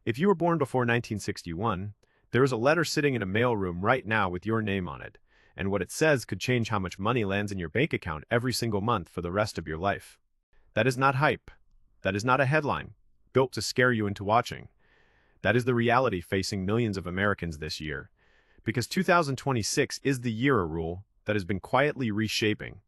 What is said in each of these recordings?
If you were born before 1961, there is a letter sitting in a mailroom right now with your name on it, and what it says could change how much money lands in your bank account every single month for the rest of your life. That is not hype. That is not a headline built to scare you into watching. That is the reality facing millions of Americans this year, because 2026 is the year rule that has been quietly reshaping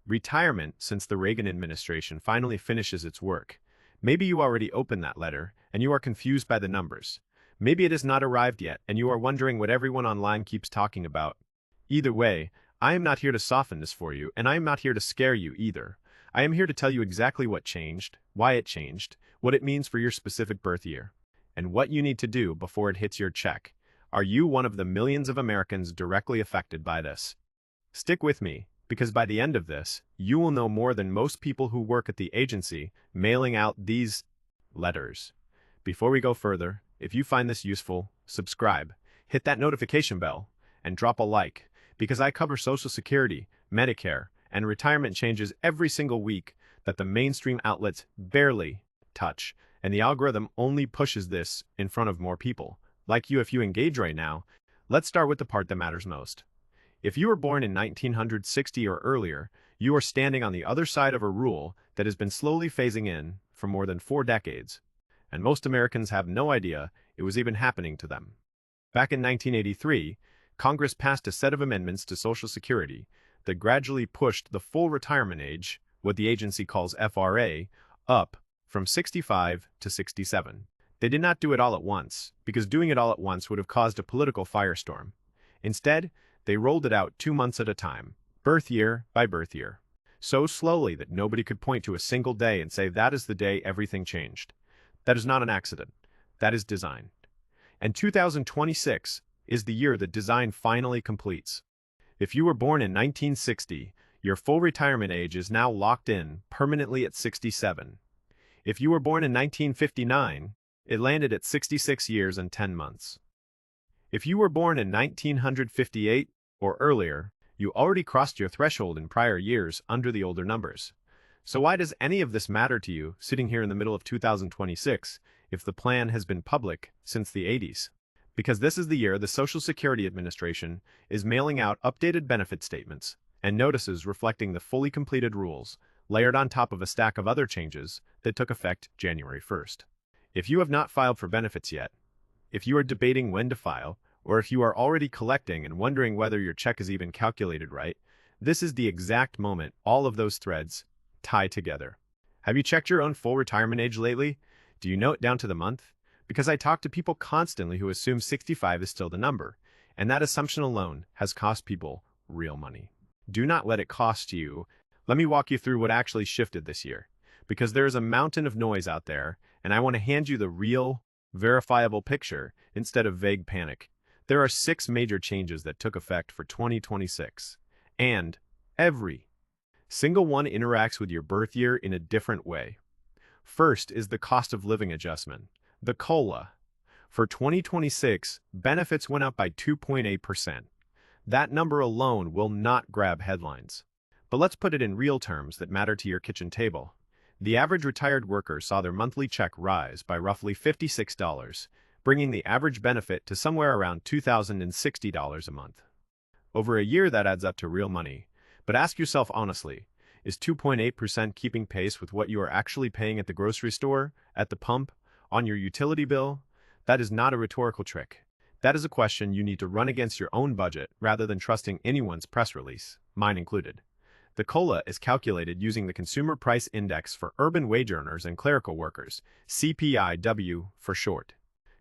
retirement since the Reagan administration finally finishes its work. Maybe you already opened that letter, and you are confused by the numbers. Maybe it has not arrived yet, and you are wondering what everyone online keeps talking about. Either way, I am not here to soften this for you, and I am not here to scare you either. I am here to tell you exactly what changed, why it changed, what it means for your specific birth year, and what you need to do before it hits your check. Are you one of the millions of Americans directly affected by this? Stick with me, because by the end of this, you will know more than most people who work at the agency mailing out these letters. Before we go further, if you find this useful, subscribe, hit that notification bell, and drop a like, because I cover Social Security, Medicare, and retirement changes every single week that the mainstream outlets barely touch, and the algorithm only pushes this in front of more people, like you if you engage right now. Let's start with the part that matters most. If you were born in 1960 or earlier, you are standing on the other side of a rule that has been slowly phasing in for more than 4 decades, and most Americans have no idea it was even happening to them. Back in 1983, Congress passed a set of amendments to Social Security that gradually pushed the full retirement age, what the agency calls FRA, up from 65 to 67. They did not do it all at once, because doing it all at once would have caused a political firestorm. Instead, they rolled it out 2 months at a time, birth year by birth year, so slowly that nobody could point to a single day and say that is the day everything changed. That is not an accident. That is design. And 2026 is the year that design finally completes. If you were born in 1960, your full retirement age is now locked in permanently at 67. If you were born in 1959, it landed at 66 years and 10 months. If you were born in 1958 or earlier, you already crossed your threshold in prior years under the older numbers. So why does any of this matter to you sitting here in the middle of 2026 if the plan has been public since the 80s? Because this is the year the Social Security Administration is mailing out updated benefit statements and notices reflecting the fully completed rules, layered on top of a stack of other changes that took effect January 1st. If you have not filed for benefits yet, if you are debating when to file, or if you are already collecting and wondering whether your check is even calculated right, this is the exact moment all of those threads tie together. Have you checked your own full retirement age lately? Do you know it down to the month? Because I talk to people constantly who assume 65 is still the number, and that assumption alone has cost people real money. Do not let it cost you. Let me walk you through what actually shifted this year, because there is a mountain of noise out there, and I want to hand you the real, verifiable picture instead of vague panic. There are 6 major changes that took effect for 2026, and every single one interacts with your birth year in a different way. First is the cost of living adjustment, the COLA. For 2026, benefits went up by 2.8%. That number alone will not grab headlines. But let's put it in real terms that matter to your kitchen table. The average retired worker saw their monthly check rise by roughly $56, bringing the average benefit to somewhere around $2,060 a month. Over a year, that adds up to real money. But ask yourself honestly, is 2.8% keeping pace with what you are actually paying at the grocery store, at the pump, on your utility bill? That is not a rhetorical trick. That is a question you need to run against your own budget rather than trusting anyone's press release, mine included. The COLA is calculated using the Consumer Price Index for urban wage earners and clerical workers, CPIW for short.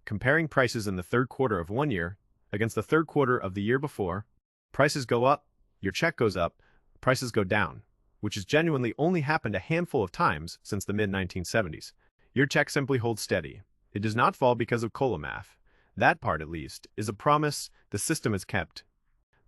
Comparing prices in the third quarter of one year against the third quarter of the year before, prices go up, your check goes up, prices go down, which has genuinely only happened a handful of times since the mid-1970s. Your check simply holds steady. It does not fall because of COLA math. That part, at least, is a promise the system has kept.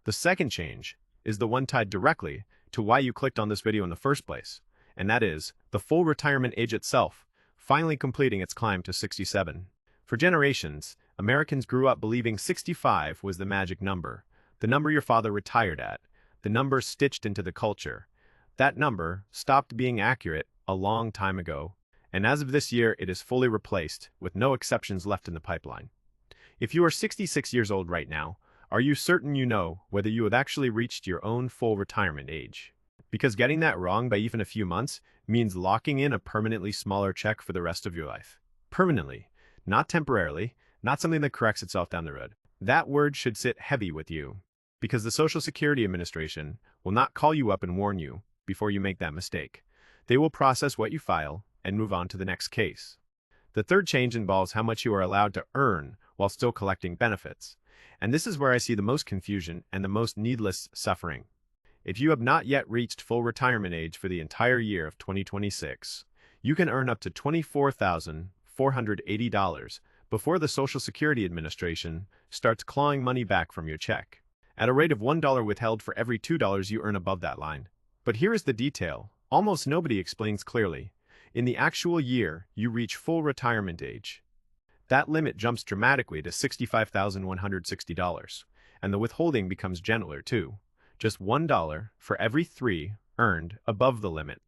The second change is the one tied directly to why you clicked on this video in the first place, and that is the full retirement age itself, finally completing its climb to 67. For generations, Americans grew up believing 65 was the magic number, the number your father retired at, the number stitched into the culture. That number stopped being accurate a long time ago, and as of this year, it is fully replaced, with no exceptions left in the pipeline. If you are 66 years old right now, are you certain you know whether you have actually reached your own full retirement age? Because getting that wrong by even a few months means locking in a permanently smaller check for the rest of your life. Permanently, not temporarily, not something that corrects itself down the road. That word should sit heavy with you, because the Social Security Administration will not call you up and warn you before you make that mistake. They will process what you file and move on to the next case. The third change involves how much you are allowed to earn while still collecting benefits. And this is where I see the most confusion and the most needless suffering. If you have not yet reached full retirement age for the entire year of 2026, you can earn up to $24,480 before the Social Security Administration starts clawing money back from your check, at a rate of $1 withheld for every $2 you earn above that line. But here is the detail almost nobody explains clearly. In the actual year you reach full retirement age, that limit jumps dramatically to $65,160, and the withholding becomes gentler too, just $1 for every 3 earned above the limit.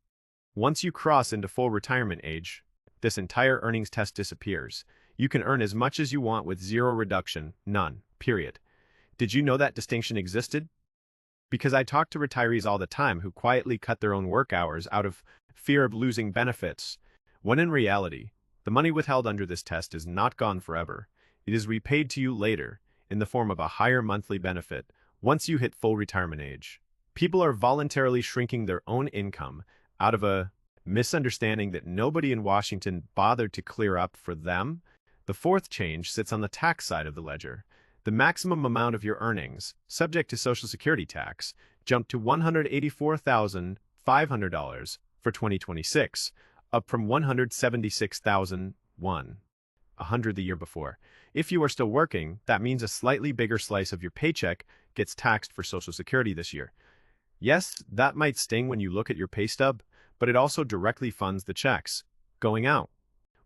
Once you cross into full retirement age, this entire earnings test disappears. You can earn as much as you want with zero reduction, none, period. Did you know that distinction existed? Because I talk to retirees all the time who quietly cut their own work hours out of fear of losing benefits, when in reality, the money withheld under this test is not gone forever. It is repaid to you later in the form of a higher monthly benefit once you hit full retirement age. People are voluntarily shrinking their own income out of a misunderstanding that nobody in Washington bothered to clear up for them. The fourth change sits on the tax side of the ledger. The maximum amount of your earnings, subject to Social Security tax, jumped to $184,500 for 2026, up from $176,100 the year before. If you are still working, that means a slightly bigger slice of your paycheck gets taxed for Social Security this year. Yes, that might sting when you look at your pay stub, but it also directly funds the checks going out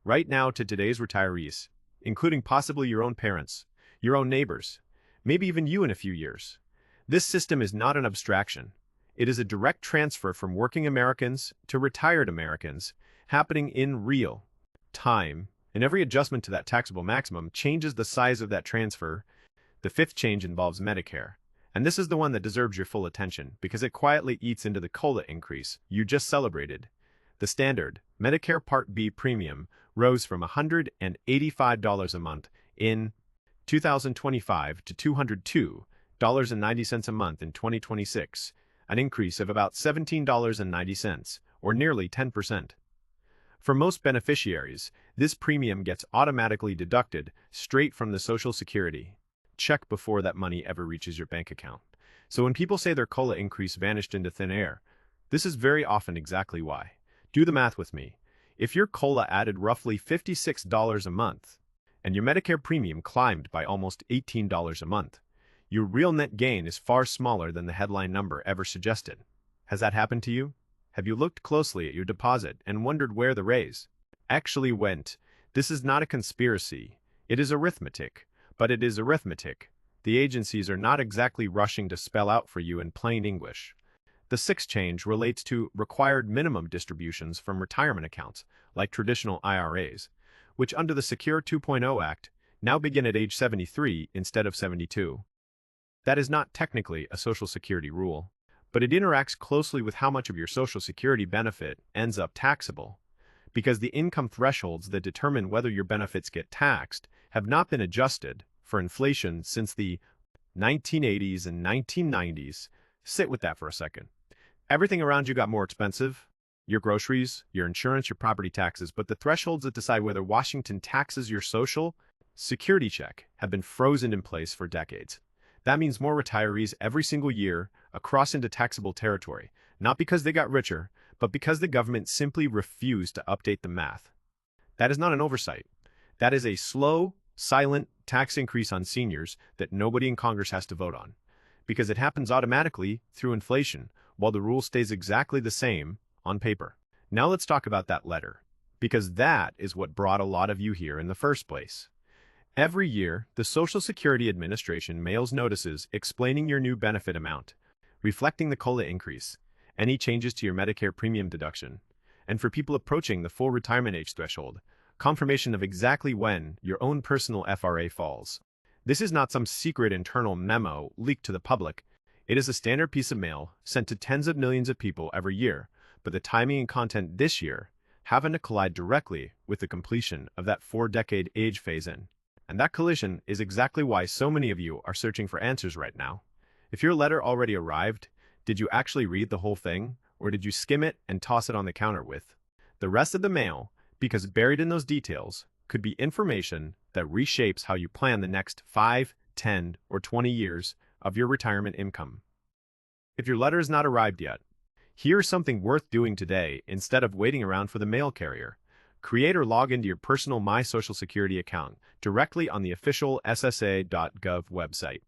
right now to today's retirees, including possibly your own parents, your own neighbors, maybe even you in a few years. This system is not an abstraction. It is a direct transfer from working Americans to retired Americans, happening in real time, and every adjustment to that taxable maximum changes the size of that transfer. The fifth change involves Medicare, and this is the one that deserves your full attention because it quietly eats into the COLA increase you just celebrated. The standard Medicare Part B premium rose from $185 a month in 2025 to $202.90 a month in 2026, an increase of about $17.90, or nearly 10%. For most beneficiaries, this premium gets automatically deducted straight from the Social Security check before that money ever reaches your bank account. So when people say their COLA increase vanished into thin air, this is very often exactly why. Do the math with me. If your COLA added roughly $56 a month, and your Medicare premium climbed by almost $18 a month, your real net gain is far smaller than the headline number ever suggested. Has that happened to you? Have you looked closely at your deposit and wondered where the raise actually went? This is not a conspiracy. It is arithmetic. But it is arithmetic. The agencies are not exactly rushing to spell out for you in plain English. The sixth change relates to required minimum distributions from retirement accounts, like traditional IRAs, which under the Secure 2.0 Act now begin at age 73 instead of 72. That is not technically a Social Security rule, but it interacts closely with how much of your Social Security benefit ends up taxable, because the income thresholds that determine whether your benefits get taxed have not been adjusted for inflation since the 1980s and 1990s. Sit with that for a second. Everything around you got more expensive. Your groceries, your insurance, your property taxes, but the thresholds that decide whether Washington taxes your Social Security check have been frozen in place for decades. That means more retirees every single year cross into taxable territory, not because they got richer, but because the government simply refused to update the math. That is not an oversight. That is a slow, silent tax increase on seniors that nobody in Congress has to vote on, because it happens automatically through inflation, while the rule stays exactly the same on paper. Now let's talk about that letter, because that is what brought a lot of you here in the first place. Every year, the Social Security Administration mails notices explaining your new benefit amount, reflecting the COLA increase, any changes to your Medicare premium deduction, And for people approaching the full retirement age threshold, confirmation of exactly when your own personal FRA falls. This is not some secret internal memo leaked to the public. It is a standard piece of mail sent to tens of millions of people every year, but the timing and content this year happen to collide directly with the completion of that 4-decade age phase-in. And that collision is exactly why so many of you are searching for answers right now. If your letter already arrived, did you actually read the whole thing, or did you skim it and toss it on the counter with the rest of the mail? Because buried in those details could be information that reshapes how you plan the next 5, 10, or 20 years of your retirement income. If your letter has not arrived yet, here's something worth doing today instead of waiting around for the mail carrier. Create or log into your personal My Social Security account directly on the official SSA.gov website.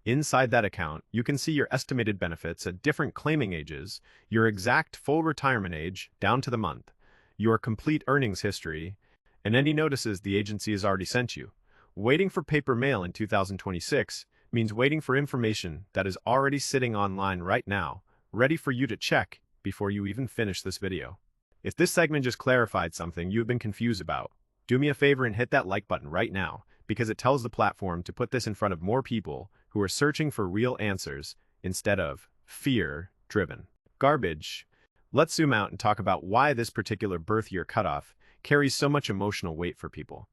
Inside that account, you can see your estimated benefits at different claiming ages, your exact full retirement age down to the month, your complete earnings history, and any notices the agency has already sent you. Waiting for paper mail in 2026 means waiting for information that is already sitting online right now, ready for you to check before you even finish this video. If this segment just clarified something you've been confused about, do me a favor and hit that like button right now, because it tells the platform to put this in front of more people who are searching for real answers instead of fear-driven garbage. Let's zoom out and talk about why this particular birth year cutoff carries so much emotional weight for people.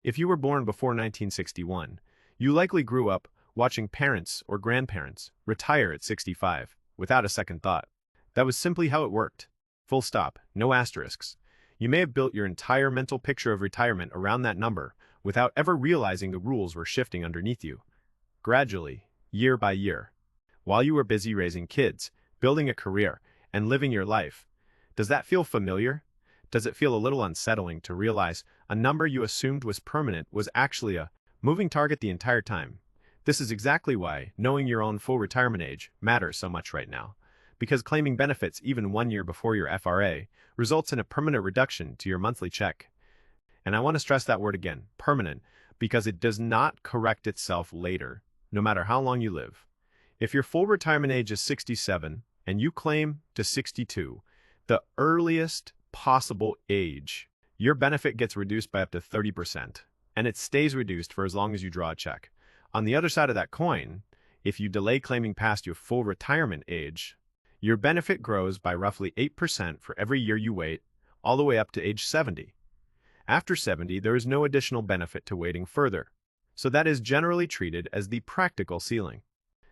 If you were born before 1961, you likely grew up watching parents or grandparents retire at 65 without a second thought. That was simply how it worked. Full stop, no asterisks. You may have built your entire mental picture of retirement around that number without ever realizing the rules were shifting underneath you. Gradually, year by year, while you were busy raising kids, building a career, and living your life. Does that feel familiar? Does it feel a little unsettling to realize a number you assumed was permanent was actually a moving target the entire time? This is exactly why knowing your own full retirement age matters so much right now. Because claiming benefits even 1 year before your FRA results in a permanent reduction to your monthly check. And I want to stress that word again, permanent, because it does not correct itself later, no matter how long you live. If your full retirement age is 67 and you claim to 62, the earliest possible age, your benefit gets reduced by up to 30%, and it stays reduced for as long as you draw a check. On the other side of that coin, if you delay claiming past your full retirement age, your benefit grows by roughly 8% for every year you wait, all the way up to age 70. After 70, there is no additional benefit to waiting further, so that is generally treated as the practical ceiling.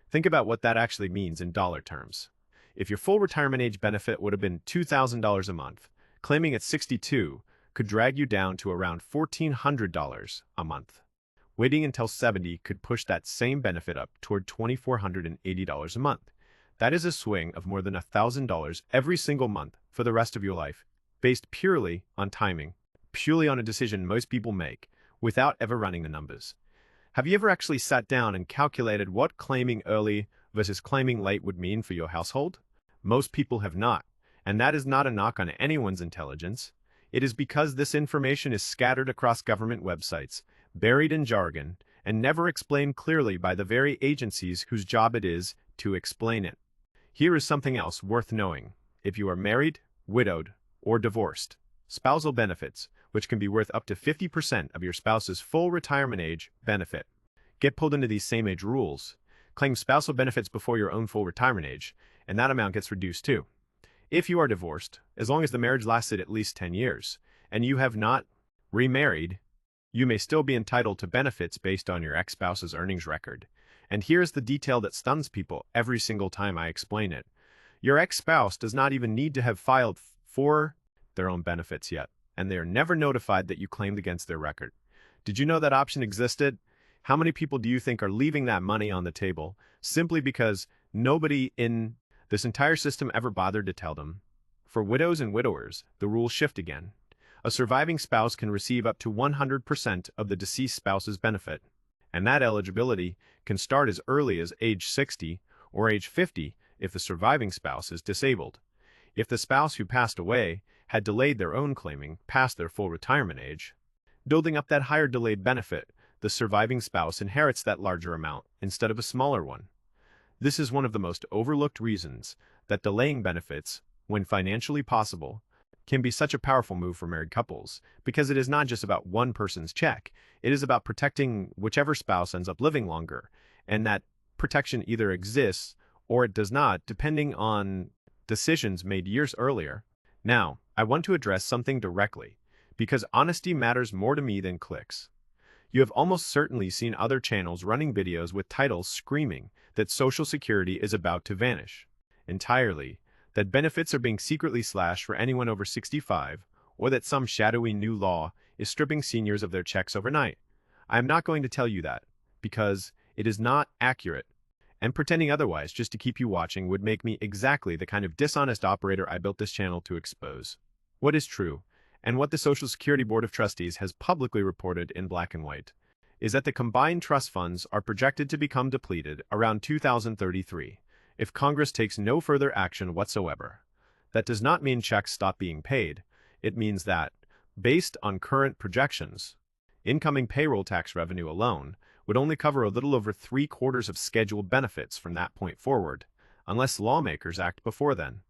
Think about what that actually means in dollar terms. If your full retirement age benefit would have been $2,000 a month, claiming at 62 could drag you down to around $1,400 a month. Waiting until 70 could push that same benefit up toward $2,480 a month. That is a swing of more than $1,000 every single month for the rest of your life, based purely on timing, purely on a decision most people make, without ever running the numbers. Have you ever actually sat down and calculated what claiming early versus claiming late would mean for your household? Most people have not, and that is not a knock on anyone's intelligence. It is because this information is scattered across government websites, buried in jargon, and never explained clearly by the very agencies whose job it is to explain it. Here is something else worth knowing. If you are married, widowed, or divorced, spousal benefits, which can be worth up to 50% of your spouse's full retirement age benefit, get pulled into these same age rules. Claim spousal benefits before your own full retirement age, and that amount gets reduced too. If you are divorced, as long as the marriage lasted at least 10 years, and you have not remarried, you may still be entitled to benefits based on your ex-spouse's earnings record. And here's the detail that stuns people every single time I explain it. Your ex-spouse does not even need to have filed for their own benefits yet, and they are never notified that you claimed against their record. Did you know that option existed? How many people do you think are leaving that money on the table simply because nobody in this entire system ever bothered to tell them? For widows and widowers, the rules shift again. A surviving spouse can receive up to 100% of the deceased spouse's benefit, and that eligibility can start as early as age 60 or age 50 if the surviving spouse is disabled. If the spouse who passed away had delayed their own claiming past their full retirement age, building up that higher delayed benefit, the surviving spouse inherits that larger amount instead of a smaller one. This is one of the most overlooked reasons that delaying benefits, when financially possible, can be such a powerful move for married couples because it is not just about one person's check. It is about protecting whichever spouse ends up living longer, and that protection either exists or it does not, depending on decisions made years earlier. Now, I want to address something directly, because honesty matters more to me than clicks. You have almost certainly seen other channels running videos with titles screaming that Social Security is about to vanish entirely, that benefits are being secretly slashed for anyone over 65, or that some shadowy new law is stripping seniors of their checks overnight. I am not going to tell you that, because it is not accurate, and pretending otherwise just to keep you watching would make me exactly the kind of dishonest operator I built this channel to expose. What is true, and what the Social Security Board of Trustees has publicly reported in black and white, is that the combined trust funds are projected to become depleted around 2033 if Congress takes no further action whatsoever. That does not mean checks stop being paid. It means that, based on current projections, incoming payroll tax revenue alone would only cover a little over 3/4 of scheduled benefits from that point forward, unless lawmakers act before then.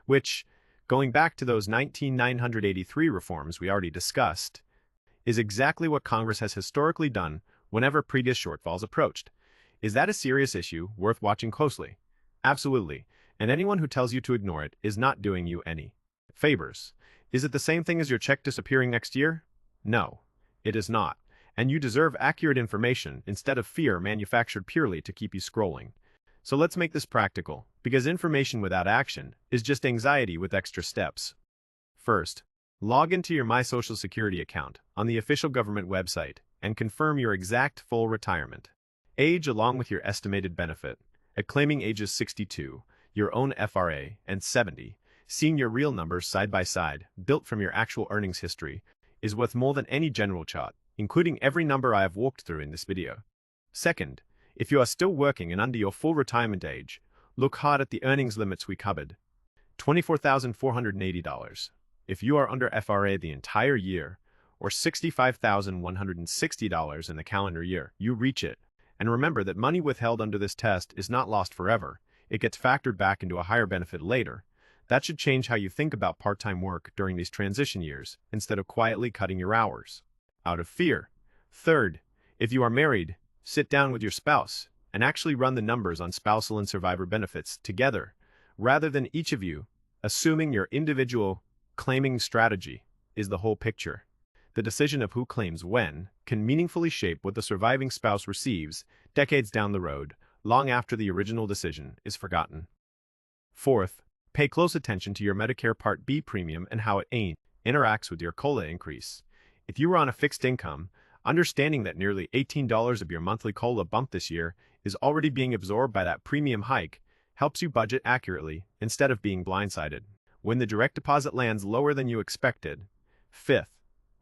Which, going back to those 1983 reforms we already discussed, is exactly what Congress has historically done whenever previous shortfalls approached. Is that a serious issue worth watching closely? Absolutely, and anyone who tells you to ignore it is not doing you any favors. Is it the same thing as your check disappearing next year? No, it is not, and you deserve accurate information instead of fear manufactured purely to keep you scrolling. So let's make this practical, because information without action is just anxiety with extra steps. First, log into your My Social Security account on the official government website and confirm your exact full retirement age along with your estimated benefit. At claiming ages 62, your own FRA, and 70, seeing your real numbers side by side, built from your actual earnings history, is worth more than any general chart, including every number I have walked through in this video. Second, if you are still working and under your full retirement age, look hard at the earnings limits we covered. $24,480. If you are under FRA the entire year, or $65,160 in the calendar year, you reach it. And remember that money withheld under this test is not lost forever. It gets factored back into a higher benefit later. That should change how you think about part-time work during these transition years, instead of quietly cutting your hours out of fear. Third, if you are married, sit down with your spouse and actually run the numbers on spousal and survivor benefits together, rather than each of you assuming your individual claiming strategy is the whole picture. The decision of who claims when can meaningfully shape what the surviving spouse receives decades down the road, long after the original decision is forgotten. Fourth, pay close attention to your Medicare Part B premium and how it interacts with your COLA increase. If you were on a fixed income, understanding that nearly $18 of your monthly COLA bump this year is already being absorbed by that premium hike helps you budget accurately instead of being blindsided when the direct deposit lands lower than you expected. Fifth,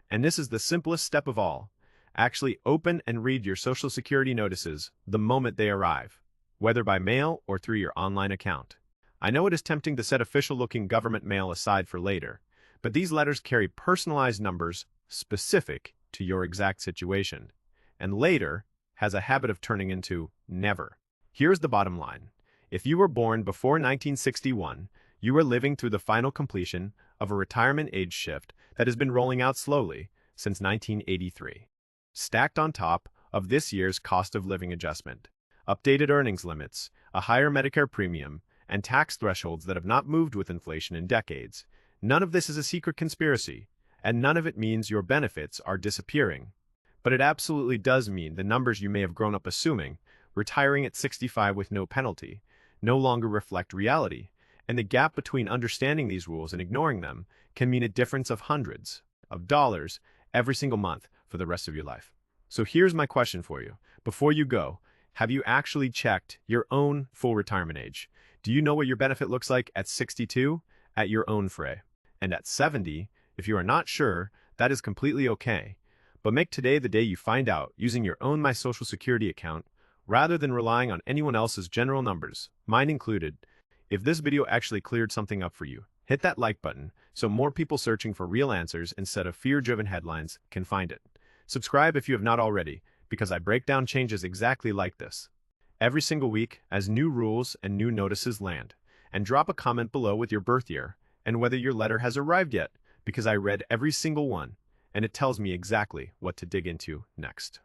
and this is the simplest step of all, actually open and read your Social Security notices the moment they arrive, whether by mail or through your online account. I know it is tempting to set official-looking government mail aside for later, but these letters carry personalized numbers specific to your exact situation, and later has a habit of turning into never. Here's the bottom line. If you were born before 1961, you are living through the final completion of a retirement age shift that has been rolling out slowly since 1983. Stacked on top of this year's cost of living adjustment, updated earnings limits, a higher Medicare premium, and tax thresholds that have not moved with inflation in decades, none of this is a secret conspiracy, and none of it means your benefits are disappearing. But it absolutely does mean the numbers you may have grown up assuming, retiring at 65 with no penalty, no longer reflect reality, and the gap between understanding these rules and ignoring them can mean a difference of hundreds of dollars every single month for the rest of your life. So here's my question for you. Before you go, have you actually checked your own full retirement age? Do you know what your benefit looks like at 62 at your own FRA? And at 70, if you are not sure, that is completely okay. But make today the day you find out using your own My Social Security account rather than relying on anyone else's general numbers, mine included. If this video actually cleared something up for you, hit that like button so more people searching for real answers instead of fear-driven headlines can find it. Subscribe if you have not already, because I break down changes exactly like this every single week as new rules and new notices land. And drop a comment below with your birth year and whether your letter has arrived yet, because I read every single one, and it tells me exactly what to dig into next.